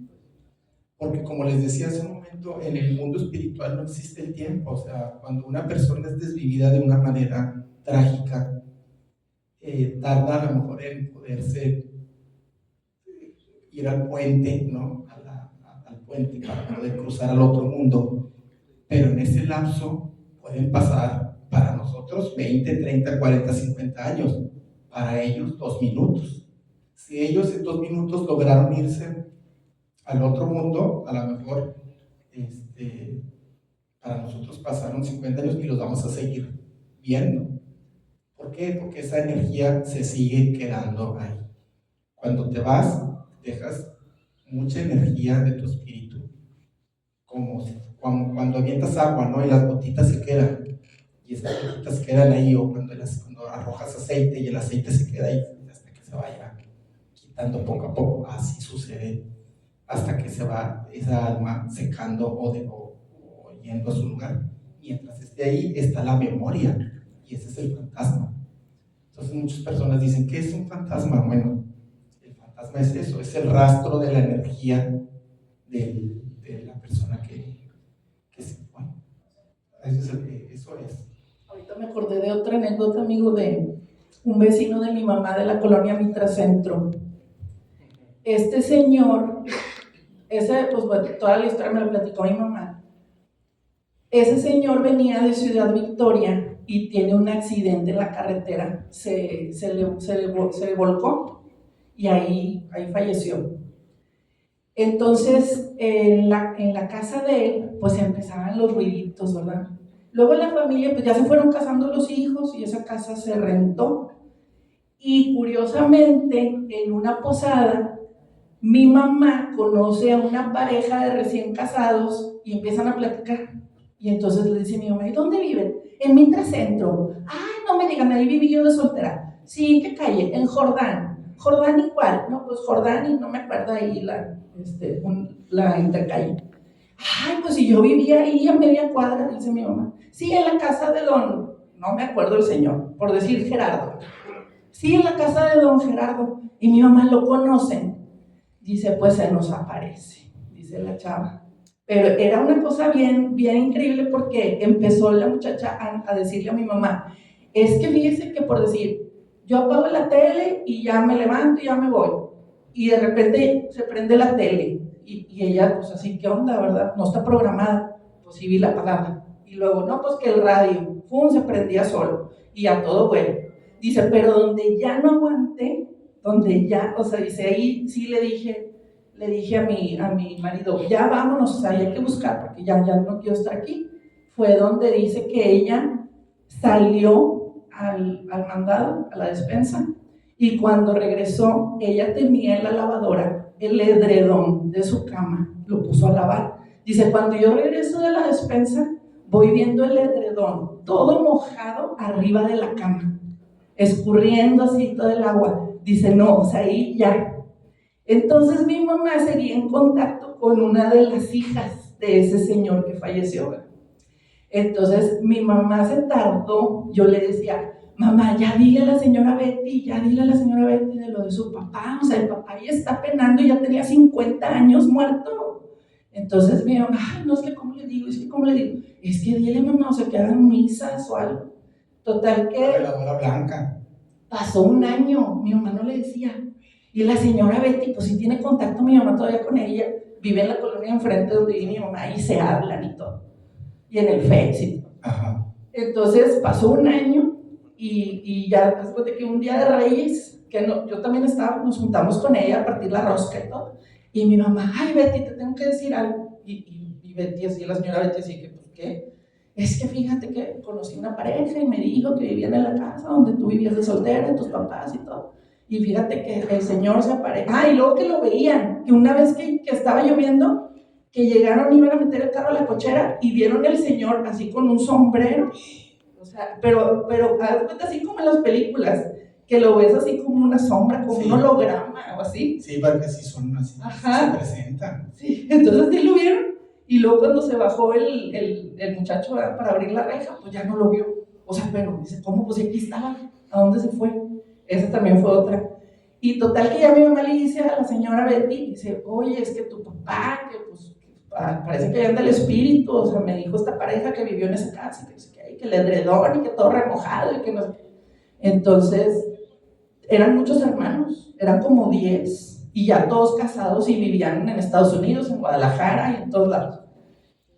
Porque como les decía hace un momento, en el mundo espiritual no existe el tiempo. O sea, cuando una persona es desvivida de una manera trágica, tarda a lo mejor en poderse ir al puente, ¿no? Al puente para poder cruzar al otro mundo. Pero en ese lapso pueden pasar para nosotros 20, 30, 40, 50 años. Para ellos 2 minutos. Si ellos en 2 minutos lograron irse al otro mundo, a lo mejor para nosotros pasaron 50 años y los vamos a seguir viendo. ¿Por qué? Porque esa energía se sigue quedando ahí. Cuando te vas, dejas mucha energía de tu espíritu, como cuando avientas agua, ¿no? Y las gotitas se quedan, y esas gotitas quedan ahí, o cuando arrojas aceite y el aceite se queda ahí hasta que se vaya quitando poco a poco. Así sucede hasta que se va esa alma secando o yendo a su lugar. Mientras esté ahí está la memoria, y ese es el fantasma. Entonces muchas personas dicen, ¿qué es un fantasma? Bueno, el fantasma es eso, es el rastro de la energía de la persona que se fue. Eso es. Ahorita me acordé de otra anécdota, amigo, de un vecino de mi mamá de la colonia Mitra Centro. Este señor, pues bueno, toda la historia me la platicó mi mamá. Ese señor venía de Ciudad Victoria y tiene un accidente en la carretera, se le volcó y ahí falleció. Entonces, en la casa de él, pues empezaban los ruiditos, ¿verdad? Luego la familia, pues ya se fueron casando los hijos y esa casa se rentó. Y curiosamente, en una posada, mi mamá conoce a una pareja de recién casados y empiezan a platicar. Y entonces le dice mi mamá, ¿y dónde viven? En Mitra Centro. Ay, no me digan, ahí viví yo de soltera. Sí, ¿qué calle? En Jordán. ¿Jordán y cuál? No, pues Jordán y no me acuerdo ahí la intercalle. Ay, pues si yo vivía ahí a media cuadra, dice mi mamá. Sí, en la casa de don, no me acuerdo el señor, por decir Gerardo. Sí, en la casa de don Gerardo. Y mi mamá lo conocen. Dice, pues se nos aparece, dice la chava. Pero era una cosa bien, bien increíble porque empezó la muchacha a decirle a mi mamá, es que fíjese que por decir, yo apago la tele y ya me levanto y ya me voy. Y de repente se prende la tele y ella, pues así, ¿qué onda, verdad? No está programada. Pues sí, vi la apagada. Y luego, no, pues que el radio, ¡pum!, se prendía solo y a todo bueno. Dice, pero donde ya no aguanté, donde ya, o sea, dice, ahí sí le dije a mi marido, ya vámonos, o sea, hay que buscar porque ya no quiero estar aquí. Fue donde dice que ella salió al mandado, a la despensa, y cuando regresó, ella tenía en la lavadora el edredón de su cama, lo puso a lavar. Dice, cuando yo regreso de la despensa, voy viendo el edredón todo mojado arriba de la cama, escurriendo así todo el agua. Dice, no, o sea, ahí ya. Entonces mi mamá seguía en contacto con una de las hijas de ese señor que falleció. Entonces mi mamá se tardó, yo le decía, mamá, ya dile a la señora Betty, de lo de su papá, o sea, el papá ya está penando y ya tenía 50 años muerto. Entonces mi mamá, ay, no, es que cómo le digo, es que dile, mamá, o sea, que hagan misas o algo. Total que... La veladora blanca. Pasó un año, mi mamá no le decía. Y la señora Betty, pues sí tiene contacto mi mamá todavía con ella, vive en la colonia enfrente donde vive mi mamá y se hablan y todo. Y en el Facebook. Ajá. Entonces pasó un año y ya después de que un día de Reyes, que no, yo también estaba, nos juntamos con ella a partir la rosca y todo. Y mi mamá, ay Betty, te tengo que decir algo. Y Betty así, la señora Betty así, que pues qué. Es que fíjate que conocí una pareja y me dijo que vivían en la casa donde tú vivías de soltera, tus papás y todo. Y fíjate que el señor se aparece. Ah, y luego que lo veían, que una vez que estaba lloviendo, que llegaron, iban a meter el carro a la cochera y vieron el señor así con un sombrero. O sea, pero haz cuenta así como en las películas, que lo ves así como una sombra, como sí, un holograma o así. Sí, porque sí son así, ajá, se presentan. Sí, entonces sí lo vieron. Y luego cuando se bajó el muchacho para abrir la reja, pues ya no lo vio. O sea, pero dice, ¿cómo? Pues aquí estaba. ¿A dónde se fue? Esa también fue otra. Y total que ya mi mamá le dice a la señora Betty, dice, oye, es que tu papá, que pues parece que anda el espíritu, o sea, me dijo esta pareja que vivió en esa casa, que el edredón y que todo remojado y que no sé. Entonces, eran muchos hermanos, eran como 10. Y ya todos casados y vivían en Estados Unidos, en Guadalajara y en todos lados.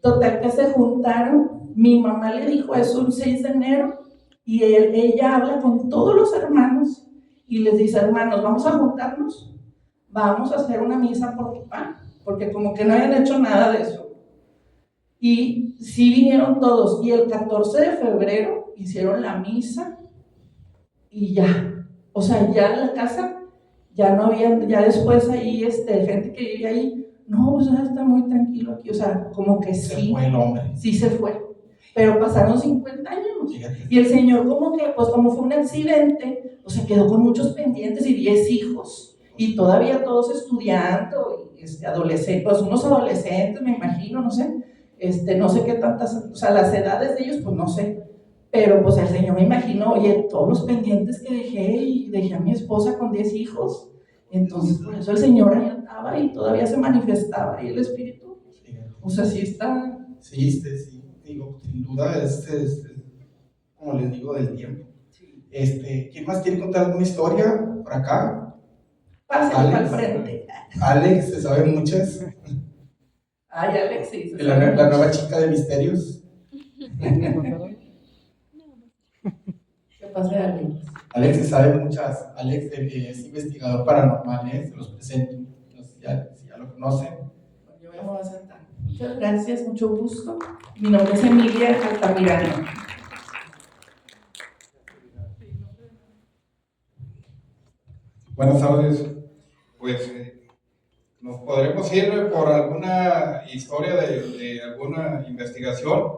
Total que se juntaron, mi mamá le dijo eso un 6 de enero y ella habla con todos los hermanos y les dice, hermanos, vamos a juntarnos, vamos a hacer una misa por papá, porque como que no habían hecho nada de eso. Y sí vinieron todos y el 14 de febrero hicieron la misa y ya, o sea, ya en la casa ya no había, ya después ahí, gente que vivía ahí, no, pues ya está muy tranquilo aquí, o sea, como que sí. Se fue el hombre. Sí se fue, pero pasaron 50 años. Fíjate. Y el señor como que, pues como fue un accidente, pues se quedó con muchos pendientes y 10 hijos, y todavía todos estudiando, y adolescentes, pues unos adolescentes, me imagino, no sé, no sé qué tantas, o sea, las edades de ellos, pues no sé. Pero pues el señor me imagino, oye, todos los pendientes que dejé y dejé a mi esposa con 10 hijos. Entonces por eso el señor ahí andaba y todavía se manifestaba ahí el espíritu. O sea, sí está... Sí, sí, digo, sin duda como les digo, del tiempo. ¿Quién más quiere contar alguna historia por acá? Pásenle para el frente. Alex, se sabe muchas. Ay, Alex, sí. La nueva chica de misterios. ¿Qué pasa, Alex? Alex se sabe muchas. Alex es investigador paranormal, se los presento. Si ya lo conocen. Yo me voy a sentar. Muchas gracias, mucho gusto. Mi nombre es Emilia Altamirano. Buenas tardes. Pues nos podremos ir por alguna historia de alguna investigación.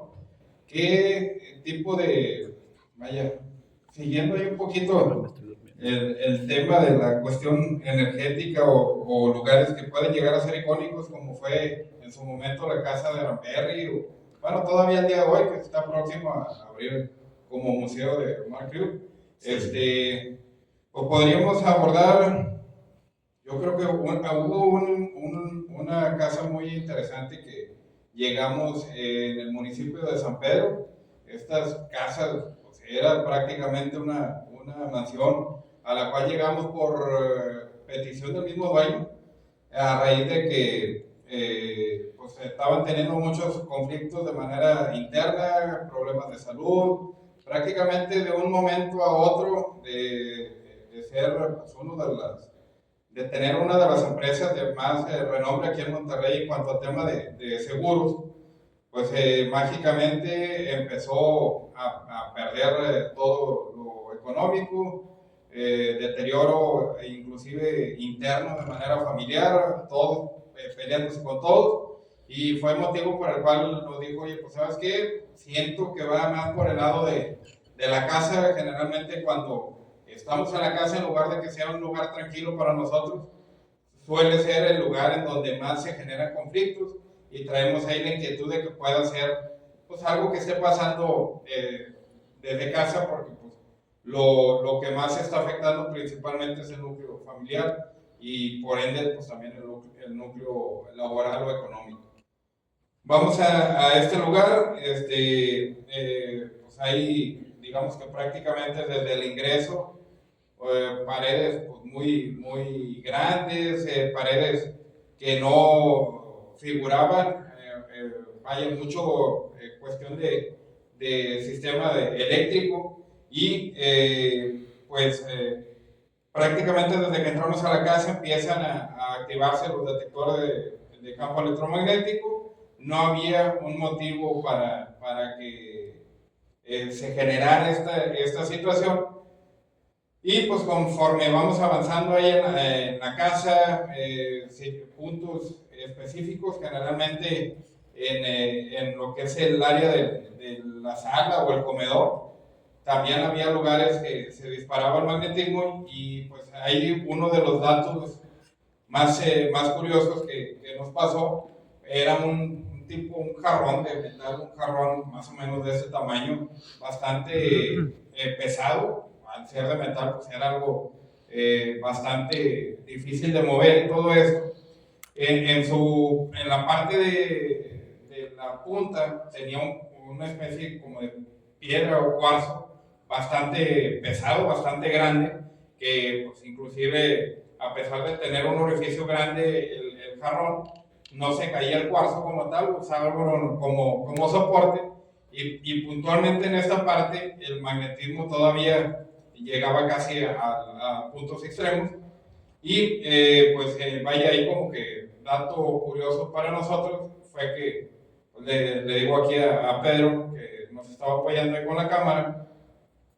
¿Qué tipo siguiendo ahí un poquito el tema de la cuestión energética o lugares que pueden llegar a ser icónicos, como fue en su momento la casa de Ramberry, bueno, todavía el día de hoy que está próximo a abrir como museo de Mark Crew. pues podríamos abordar, yo creo que hubo una casa muy interesante que llegamos en el municipio de San Pedro. Estas casas, pues, era prácticamente una mansión a la cual llegamos por petición del mismo dueño, a raíz de que pues estaban teniendo muchos conflictos de manera interna, problemas de salud, prácticamente de un momento a otro de ser pues, de tener una de las empresas de más renombre aquí en Monterrey en cuanto al tema de seguros, pues mágicamente empezó a perder todo lo económico, deterioro inclusive interno de manera familiar, todos peleándose con todos, y fue el motivo por el cual nos dijo, oye, pues ¿sabes qué? Siento que va más por el lado de la casa. Generalmente cuando estamos en la casa, en lugar de que sea un lugar tranquilo para nosotros, suele ser el lugar en donde más se generan conflictos, y traemos ahí la inquietud de que pueda ser pues algo que esté pasando desde casa, porque pues, lo que más se está afectando principalmente es el núcleo familiar y por ende pues también el núcleo laboral o económico. Vamos a este lugar, pues ahí digamos que prácticamente desde el ingreso, paredes pues, muy grandes, paredes que no figuraban, hay mucho cuestión de sistema eléctrico, y pues prácticamente desde que entramos a la casa empiezan a activarse los detectores de campo electromagnético. No había un motivo para que se generara esta situación. Y pues conforme vamos avanzando ahí en la casa, puntos específicos, generalmente en lo que es el área de la sala o el comedor, también había lugares que se disparaba el magnetismo, y pues ahí uno de los datos más curiosos que nos pasó era un jarrón de metal, un jarrón más o menos de ese tamaño, bastante pesado. Al ser de metal, pues era algo bastante difícil de mover y todo eso. En la parte de la punta tenía una especie como de piedra o cuarzo bastante pesado, bastante grande, que pues inclusive a pesar de tener un orificio grande el jarrón, no se caía el cuarzo como tal, usaba como soporte, y puntualmente en esta parte el magnetismo todavía llegaba casi a puntos extremos, y vaya ahí como que dato curioso para nosotros fue que pues, le digo aquí a Pedro, que nos estaba apoyando ahí con la cámara,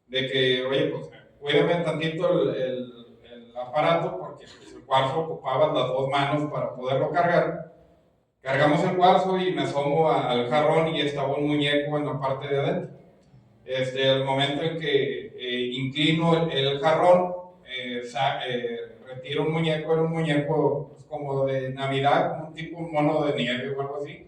de que, oye, pues cuídame tantito el aparato, porque pues, el cuarzo ocupaba las dos manos para poderlo cargar. Cargamos el cuarzo y me asomo al jarrón y estaba un muñeco en la parte de adentro. El momento en que inclino el jarrón, retiro un muñeco, era un muñeco pues, como de Navidad, como un tipo mono de nieve o algo así.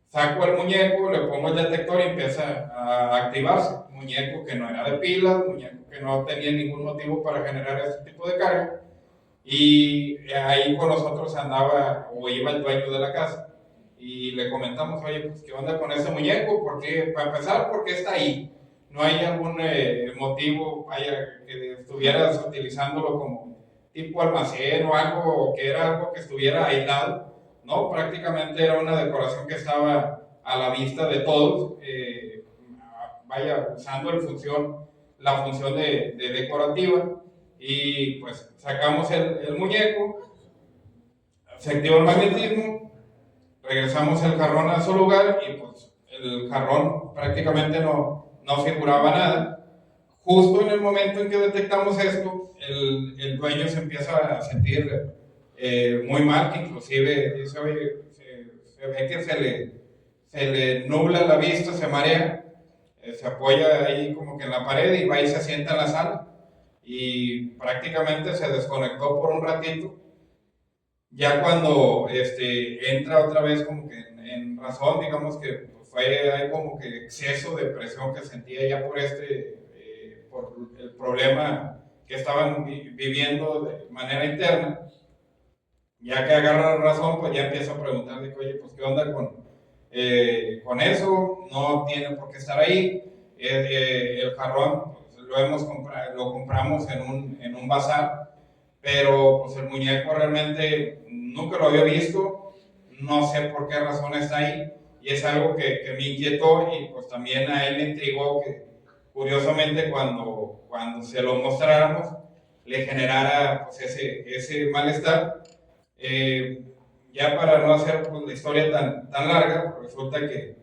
Saco el muñeco, le pongo el detector y empieza a activarse. Muñeco que no era de pilas, muñeco que no tenía ningún motivo para generar este tipo de carga. Y ahí con nosotros andaba o iba el dueño de la casa. Y le comentamos, oye, pues ¿qué onda con ese muñeco? Porque, para empezar, ¿por qué está ahí? ¿No hay algún motivo que estuvieras utilizándolo como tipo almacén o algo, o que era algo que estuviera aislado? No, prácticamente era una decoración que estaba a la vista de todos, usando la función de decorativa, y pues sacamos el muñeco, se activó el magnetismo, regresamos el jarrón a su lugar, y pues el jarrón prácticamente no figuraba nada. Justo en el momento en que detectamos esto, el dueño se empieza a sentir muy mal, que inclusive dice, oye, se ve que se le nubla la vista, se marea, se apoya ahí como que en la pared y va y se sienta en la sala, y prácticamente se desconectó por un ratito. Ya cuando entra otra vez como que en razón, digamos que hay como que exceso de presión que sentía ya por el problema que estaban viviendo de manera interna. Ya que agarra razón, pues ya empiezo a preguntarle, oye, pues qué onda con eso, no tiene por qué estar ahí. El jarrón pues, lo compramos en un bazar, pero pues el muñeco realmente nunca lo había visto, no sé por qué razón está ahí, y es algo que me inquietó, y pues también a él le intrigó que curiosamente cuando se lo mostráramos le generara pues ese malestar. Ya para no hacer pues, la historia tan larga, pues, resulta que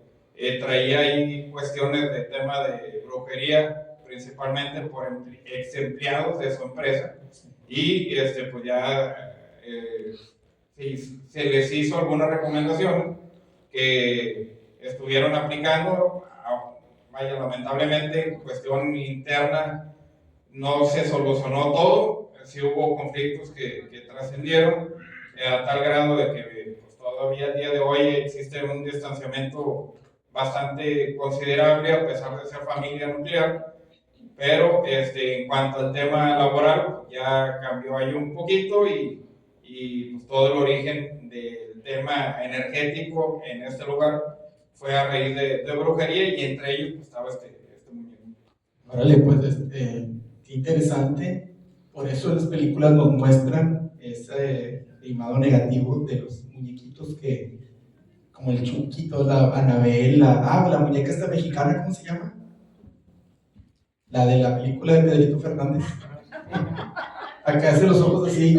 traía ahí cuestiones de tema de brujería, principalmente por ex empleados de su empresa, y pues ya se les hizo alguna recomendación que estuvieron aplicando. Vaya, lamentablemente, en cuestión interna no se solucionó todo, sí hubo conflictos que trascendieron a tal grado de que pues, todavía al día de hoy existe un distanciamiento bastante considerable a pesar de ser familia nuclear, pero en cuanto al tema laboral ya cambió ahí un poquito, y pues, todo el origen del tema energético en este lugar fue a raíz de brujería, y entre ellos pues, estaba este muñeco. Órale, pues qué interesante. Por eso en las películas nos muestran ese limado negativo de los muñequitos como el Chuquito, la Anabel, la muñeca esta mexicana, ¿cómo se llama? La de la película de Pedrito Fernández. Acá hace los ojos así.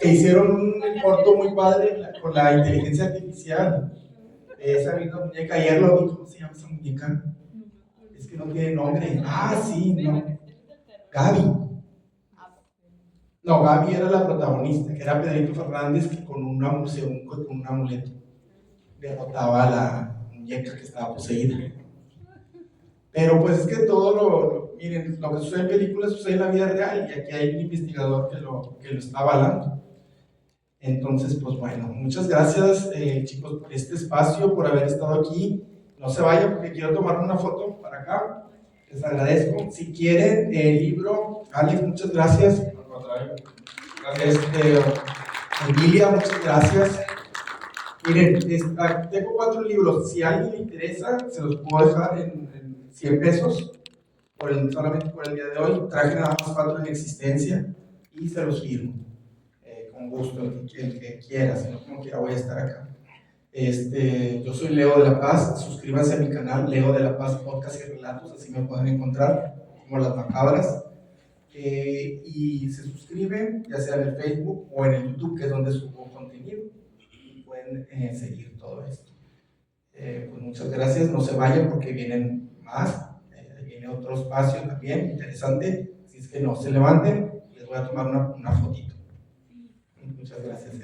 Que hicieron un corto muy padre con la inteligencia artificial. Esa misma muñeca, ayer lo vi, ¿cómo se llama esa muñeca? Es que no tiene nombre. Ah, sí, no. Gaby. No, Gaby era la protagonista, que era Pedrito Fernández, que con un amuleto derrotaba a la muñeca que estaba poseída. Pero pues es que miren, lo que sucede en películas sucede en la vida real, y aquí hay un investigador que lo está avalando. Entonces, pues bueno, muchas gracias chicos por este espacio, por haber estado aquí. No se vayan porque quiero tomar una foto para acá. Les agradezco. Si quieren el libro, Alex, muchas gracias. Emilia, muchas gracias. Miren, tengo 4 libros. Si a alguien le interesa, se los puedo dejar en 100 pesos solamente por el día de hoy. Traje nada más 4 en existencia y se los firmo. Con gusto, el que quiera, si no, como quiera, voy a estar acá. Yo soy Leo de la Paz. Suscríbanse a mi canal, Leo de la Paz Podcast y Relatos, así me pueden encontrar, como Las Macabras. Y se suscriben, ya sea en el Facebook o en el YouTube, que es donde subo contenido, y pueden seguir todo esto. Pues muchas gracias, no se vayan porque vienen más, viene otro espacio también interesante, así es que no se levanten, les voy a tomar una fotito. Muchas gracias.